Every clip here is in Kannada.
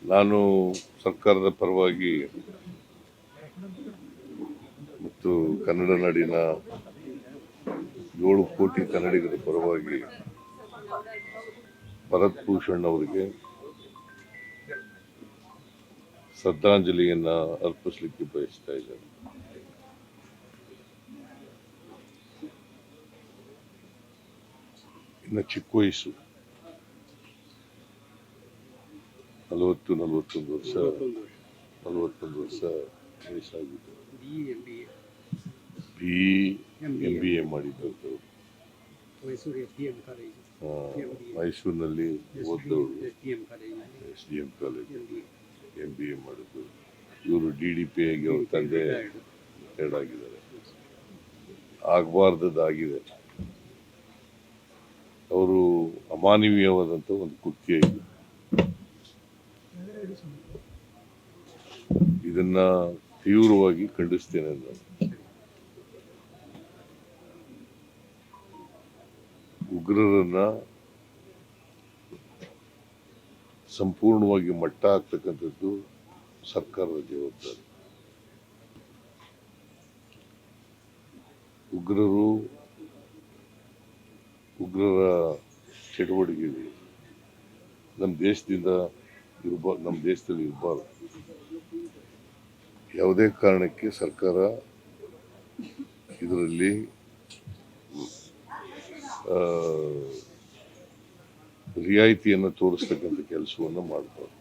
ನಾನು ಸರ್ಕಾರದ ಪರವಾಗಿ ಮತ್ತು ಕನ್ನಡ ನಾಡಿನ 7 ಕೋಟಿ ಕನ್ನಡಿಗರ ಪರವಾಗಿ ಭರತ್ ಭೂಷಣ್ ಅವರಿಗೆ ಶ್ರದ್ಧಾಂಜಲಿಯನ್ನ ಅರ್ಪಿಸಲಿಕ್ಕೆ ಬಯಸ್ತಾ ಇದ್ದೇನೆ. ಇನ್ನು ಚಿಕ್ಕ ವಯಸ್ಸು 41 ವರ್ಷ ವಯಸ್ಸಾಗಿದೆ. BA ಮಾಡಿದ್ದು ಮೈಸೂರಿನಲ್ಲಿ ಓದೋರು, SDM ಕಾಲೇಜ್ MBA ಮಾಡಿದ್ದು. ಇವರು DDPAಗೆ ಅವ್ರ ತಂದೆ ರಿಟೈರ್ಡ್ ಆಗಿದ್ದಾರೆ. ಆಗಬಾರ್ದಾಗಿದೆ. ಅವರು ಅಮಾನವೀಯವಾದಂಥ ಒಂದು ಕೃತ್ಯ ಇದು. ಇದನ್ನ ತೀವ್ರವಾಗಿ ಖಂಡಿಸ್ತೇನೆ ನಾನು. ಉಗ್ರರನ್ನ ಸಂಪೂರ್ಣವಾಗಿ ಮಟ್ಟ ಹಾಕ್ತಕ್ಕಂಥದ್ದು ಸರ್ಕಾರದ ಜವಾಬ್ದಾರಿ. ಉಗ್ರರ ಚಟುವಟಿಕೆಗಳು ನಮ್ಮ ದೇಶದಲ್ಲಿ ಇರಬಾರ್ದು. ಯಾವುದೇ ಕಾರಣಕ್ಕೆ ಸರ್ಕಾರ ಇದರಲ್ಲಿ ರಿಯಾಯಿತಿಯನ್ನು ತೋರಿಸ್ತಕ್ಕಂಥ ಕೆಲಸವನ್ನು ಮಾಡಬಾರ್ದು.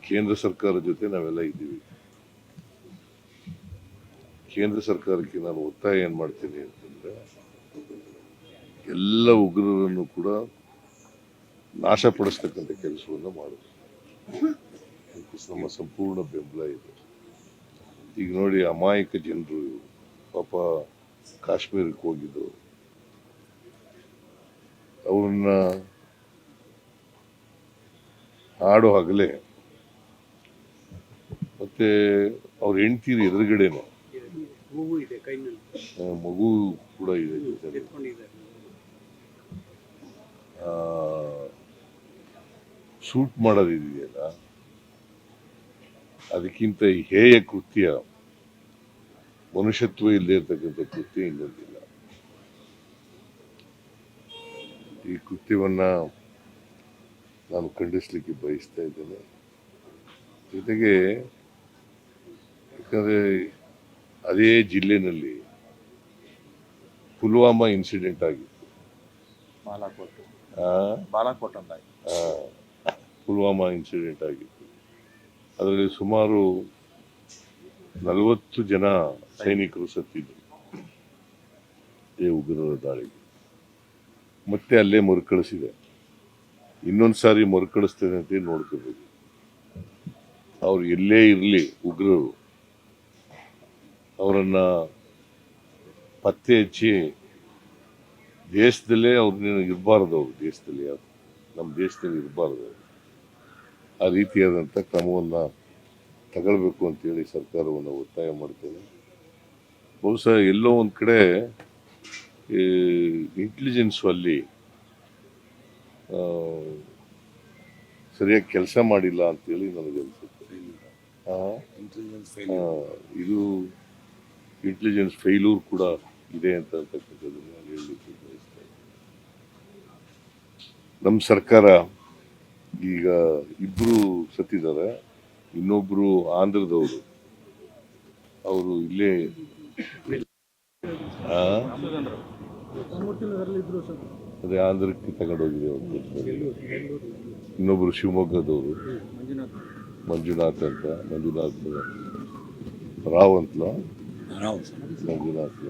ಕೇಂದ್ರ ಸರ್ಕಾರದ ಜೊತೆ ನಾವೆಲ್ಲ ಇದ್ದೀವಿ. ಕೇಂದ್ರ ಸರ್ಕಾರಕ್ಕೆ ನಾನು ಒತ್ತಾಯ ಏನ್ ಮಾಡ್ತೀನಿ ಅಂತಂದ್ರೆ, ಎಲ್ಲ ಉಗ್ರರನ್ನು ಕೂಡ ನಾಶಪಡಿಸ್ತಕ್ಕಂಥ ಕೆಲಸವನ್ನು ಮಾಡಬೇಕು. ನಮ್ಮ ಸಂಪೂರ್ಣ ಬೆಂಬಲ ಇದೆ. ಈಗ ನೋಡಿ, ಅಮಾಯಕ ಜನರು ಪಾಪ ಕಾಶ್ಮೀರಕ್ಕೆ ಹೋಗಿದ್ದು, ಅವ್ರನ್ನ ಹಾಡು ಹಗಲೇ ಮತ್ತೆ ಅವ್ರ ಹೆಂಡ್ತೀರಿ ಎದುರುಗಡೆನೆ ಮಗು ಕೂಡ ಇದೆ. ಶೂಟ್ ಮಾಡೋದಿದೆಯಲ್ಲ, ಅದಕ್ಕಿಂತ ಹೇಯ ಕೃತ್ಯ, ಮನುಷ್ಯತ್ವ ಇಲ್ಲದೆ ಇರ್ತಕ್ಕಂಥ ಕೃತ್ಯ ಇನ್ನೊಂದಿಲ್ಲ. ಈ ಕೃತ್ಯವನ್ನ ನಾನು ಖಂಡಿಸ್ಲಿಕ್ಕೆ ಬಯಸ್ತಾ ಇದ್ದೇನೆ. ಜೊತೆಗೆ ಯಾಕಂದ್ರೆ ಅದೇ ಜಿಲ್ಲೆನಲ್ಲಿ ಪುಲ್ವಾಮಾ ಇನ್ಸಿಡೆಂಟ್ ಆಗಿತ್ತು. ಪುಲ್ವಾಮಾ ಇನ್ಸಿಡೆಂಟ್ ಆಗಿತ್ತು. ಅದರಲ್ಲಿ ಸುಮಾರು 40 ಜನ ಸೈನಿಕರು ಸತ್ತಿದ್ರು ಈ ಉಗ್ರರ ದಾಳಿಗೆ. ಮತ್ತೆ ಅಲ್ಲೇ ಮರುಕಳಿಸಿದೆ. ಇನ್ನೊಂದು ಸಾರಿ ಮರುಕಳಿಸ್ತೇನೆ ಅಂತ ನೋಡ್ಕೋಬೇಕು. ಅವ್ರು ಎಲ್ಲೇ ಇರಲಿ, ಉಗ್ರರು ಅವರನ್ನ ಪತ್ತೆ ಹಚ್ಚಿ ದೇಶದಲ್ಲೇ ಅವ್ರನ್ನ ಇರಬಾರ್ದು. ಅವ್ರು ದೇಶದಲ್ಲಿ, ನಮ್ಮ ದೇಶದಲ್ಲಿ ಇರಬಾರ್ದು. ಆ ರೀತಿಯಾದಂಥ ಕ್ರಮವನ್ನು ತಗೊಳ್ಬೇಕು ಅಂತೇಳಿ ಸರ್ಕಾರವನ್ನು ಒತ್ತಾಯ ಮಾಡ್ತೇನೆ. ಬಹುಶಃ ಎಲ್ಲೋ ಒಂದು ಕಡೆ ಇಂಟೆಲಿಜೆನ್ಸ್ ಅಲ್ಲಿ ಸರಿಯಾಗಿ ಕೆಲಸ ಮಾಡಿಲ್ಲ ಅಂತೇಳಿ ನನಗನ್ಸುತ್ತೆ. ಇದು ಇಂಟೆಲಿಜೆನ್ಸ್ ಫೇಲ್ಯೂರ್ ಕೂಡ ಇದೆ ಅಂತಕ್ಕಂಥದ್ದನ್ನು ನಾನು ಹೇಳಲಿಕ್ಕೆ ಬಯಸ್ತೇನೆ. ನಮ್ಮ ಸರ್ಕಾರ ಈಗ 2 ಸತ್ತಿದ್ದಾರೆ. ಇನ್ನೊಬ್ರು ಆಂಧ್ರದವರು, ಅವರು ಇಲ್ಲೇ ಅದೇ ಆಂಧ್ರಕ್ಕೆ ತಗೊಂಡೋಗಿದೆ. ಇನ್ನೊಬ್ರು ಶಿವಮೊಗ್ಗದವರು, ಮಂಜುನಾಥ್ ರಾವ್ ಅಂತಲ, ಮಂಜುನಾಥ್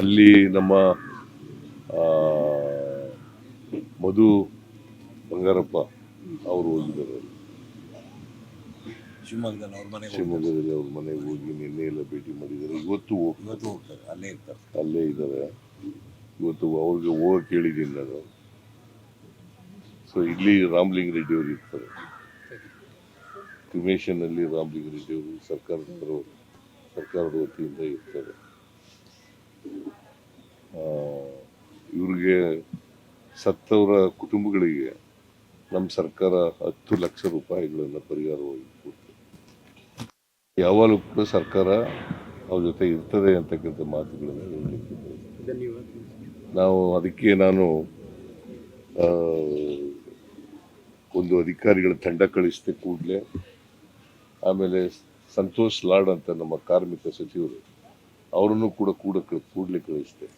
ಅಲ್ಲಿ ನಮ್ಮ ಮಧು ಬಂಗಾರಪ್ಪ ಅವರು ಹೋಗಿದ್ದಾರೆ. ಶಿವಮೊಗ್ಗದಲ್ಲಿ ಅವ್ರ ಮನೆಗೆ ಹೋಗಿ ನಿನ್ನೆ ಎಲ್ಲ ಭೇಟಿ ಮಾಡಿದ್ದಾರೆ. ಇವತ್ತು ಹೋಗ್ತಾರೆ, ಅಲ್ಲೇ ಇದ್ದಾರೆ. ಇವತ್ತು ಅವ್ರಿಗೆ ಹೋಗಕ್ಕೆ ಹೇಳಿದ್ದೀನಿ ನಾನು. ಸೊ ಇಲ್ಲಿ ರಾಮಲಿಂಗ ರೆಡ್ಡಿ ಅವರು ಇರ್ತಾರೆ, ಕ್ರಿಮೇಷನ್ ಅಲ್ಲಿ ರಾಮಲಿಂಗ ರೆಡ್ಡಿ ಅವರು ಸರ್ಕಾರದ ವತಿಯಿಂದ ಇರ್ತಾರೆ. ಇವ್ರಿಗೆ ಸತ್ತವರ ಕುಟುಂಬಗಳಿಗೆ ನಮ್ಮ ಸರ್ಕಾರ 10 ಲಕ್ಷ ರೂಪಾಯಿಗಳನ್ನು ಪರಿಹಾರವಾಗಿ ಕೊಡ್ತದೆ. ಯಾವಾಗಲೂ ಕೂಡ ಸರ್ಕಾರ ಅವ್ರ ಜೊತೆ ಇರ್ತದೆ ಅಂತಕ್ಕಂಥ ಮಾತುಗಳನ್ನು ಹೇಳಲಿಕ್ಕೆ ನಾವು ಅದಕ್ಕೆ ನಾನು ಒಂದು ಅಧಿಕಾರಿಗಳ ತಂಡ ಕಳಿಸಿದೆ ಕೂಡಲೇ. ಆಮೇಲೆ ಸಂತೋಷ್ ಲಾಡ್ ಅಂತ ನಮ್ಮ ಕಾರ್ಮಿಕ ಸಚಿವರು ಅವರನ್ನು ಕೂಡ ಕೂಡಲೇ ಕಳಿಸಿದೆ.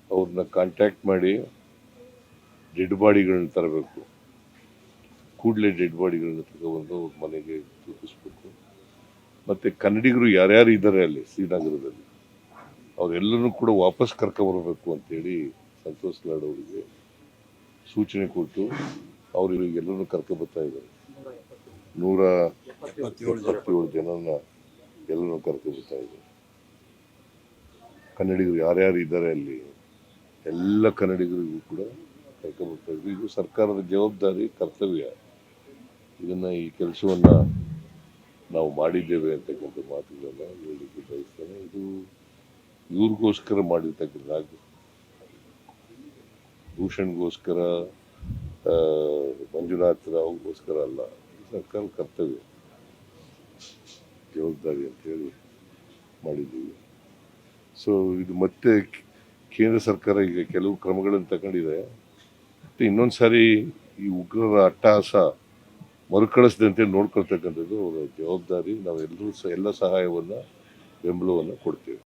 ಅವ್ರನ್ನ ಕಾಂಟ್ಯಾಕ್ಟ್ ಮಾಡಿ ಡೆಡ್ ಬಾಡಿಗಳನ್ನ ತರಬೇಕು. ಕೂಡಲೇ ಡೆಡ್ ಬಾಡಿಗಳನ್ನ ತಗೊಬಂದು ಅವ್ರ ಮನೆಗೆ ತಲುಪಿಸ್ಬೇಕು. ಮತ್ತು ಕನ್ನಡಿಗರು ಯಾರ್ಯಾರು ಇದ್ದಾರೆ ಅಲ್ಲಿ ಶ್ರೀನಗರದಲ್ಲಿ ಅವರೆಲ್ಲರೂ ಕೂಡ ವಾಪಸ್ ಕರ್ಕೊಬರ್ಬೇಕು ಅಂತೇಳಿ ಸಂತೋಷ್ ಲಾಡ್ ಅವರಿಗೆ ಸೂಚನೆ ಕೊಟ್ಟು ಅವರು ಎಲ್ಲರೂ ಕರ್ಕೊಬರ್ತಾ ಇದ್ದಾರೆ. 177 ಜನನ ಎಲ್ಲರೂ ಕರ್ಕೊಬರ್ತಾ ಇದ್ದಾರೆ. ಕನ್ನಡಿಗರು ಯಾರ್ಯಾರು ಇದ್ದಾರೆ ಅಲ್ಲಿ ಎಲ್ಲ ಕನ್ನಡಿಗರಿಗೂ ಕೂಡ ಕರ್ಕೊಬರ್ತಾ ಇದ್ರು. ಇದು ಸರ್ಕಾರದ ಜವಾಬ್ದಾರಿ, ಕರ್ತವ್ಯ. ಈ ಕೆಲಸವನ್ನು ನಾವು ಮಾಡಿದ್ದೇವೆ ಅಂತಕ್ಕಂಥ ಮಾತುಗಳನ್ನು ಹೇಳಲಿಕ್ಕೆ ಬಯಸ್ತೇನೆ. ಇದು ಇವ್ರಿಗೋಸ್ಕರ ಮಾಡಿರ್ತಕ್ಕಂಥ ಭೂಷಣ್ಗೋಸ್ಕರ, ಮಂಜುನಾಥ್ ರಾವ್ಗೋಸ್ಕರ ಅಲ್ಲ. ಸರ್ಕಾರ ಕರ್ತವ್ಯ, ಜವಾಬ್ದಾರಿ ಅಂತೇಳಿ ಮಾಡಿದ್ದೀವಿ. ಸೊ ಇದು ಮತ್ತೆ ಕೇಂದ್ರ ಸರ್ಕಾರ ಈಗ ಕೆಲವು ಕ್ರಮಗಳನ್ನು ತಗೊಂಡಿದೆ. ಮತ್ತು ಇನ್ನೊಂದು ಸಾರಿ ಈ ಉಗ್ರರ ಅಟ್ಟಹಾಸ ಮರುಕಳಿಸದಂತೆ ನೋಡ್ಕೊಳ್ತಕ್ಕಂಥದ್ದು ಅವರ ಜವಾಬ್ದಾರಿ. ನಾವೆಲ್ಲರೂ ಎಲ್ಲ ಸಹಾಯವನ್ನು, ಬೆಂಬಲವನ್ನು ಕೊಡ್ತೇವೆ.